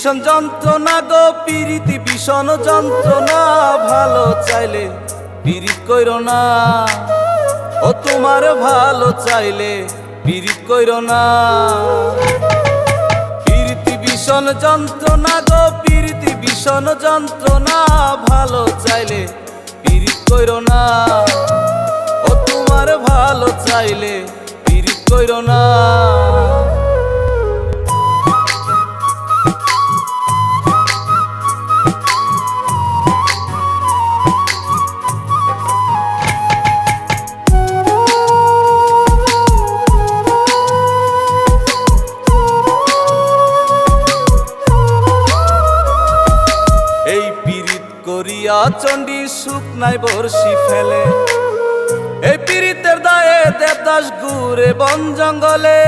ভীষণ যন্ত্রণা গো পিরিতি ভীষণ যন্ত্রণা, ভালো চাইলে পিরিত কইরো না, ও তোমার ভালো চাইলে পিরিত কইরো না। পিরিতি ভীষণ যন্ত্রণা গো পিরিতি ভীষণ যন্ত্রণা, ভালো চাইলে পিরিত কইরো না, ও তোমার ভালো চাইলে পিরিত কইরো না। করিয়া চণ্ডী সুখ নাই বর্ষি ফেলে, এই পীড়িতের দায়ে দেবদাস ঘুরে বন জঙ্গলে।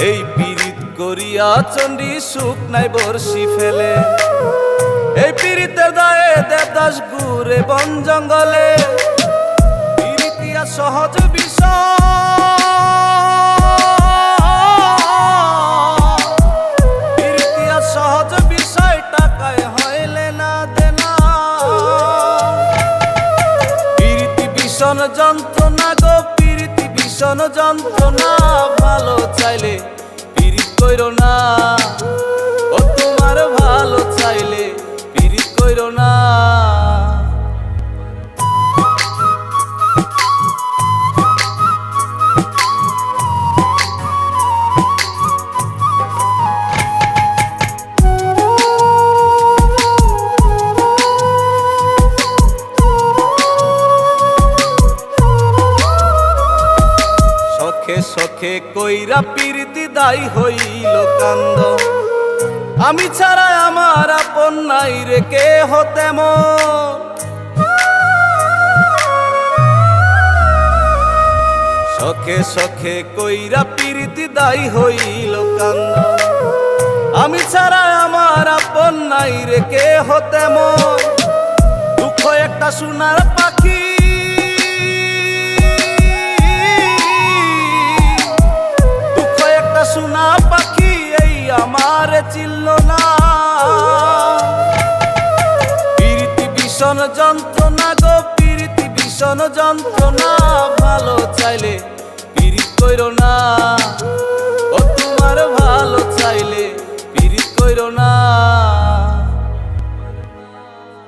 এই পীড়িত করিয়া চণ্ডী সুখ নাই বর্ষি ফেলে, এই পীড়িতের দায়ে দেবদাস ঘুরে বন জঙ্গলে। পীড়িতিয়া সহজ বিষয়, সহজ বিষয় টাকায় হইলে না দেনা। পিরিতি ভীষণ যন্ত্রণা গো পিরিতি ভীষণ যন্ত্রণা, ভালো চাইলে পিরিত কইরো না, ও তোমার ভালো চাইলে পিরিত কইরো না। সখে কইরা পিরিতি দায়ী হইল কান্দ, আমি ছাড়া আমার আপন নাই রে কেহ তেমন। সখে সখে কইরা পিরিতি দায়ী হইল কান্দ, আমি ছাড়া আমার আপন নাই রে কেহ তেমন। দুঃখ একটা সোনার পাখি, সোনা পাখি এই আমার চিল্ল না। পিরিতি ভীষণ যন্ত্রণা গো পিরিতি ভীষণ যন্ত্রণা, ভালো চাইলে পিরিত কইরো না, ও তোমার ভালো চাইলে পিরিত কইরো না।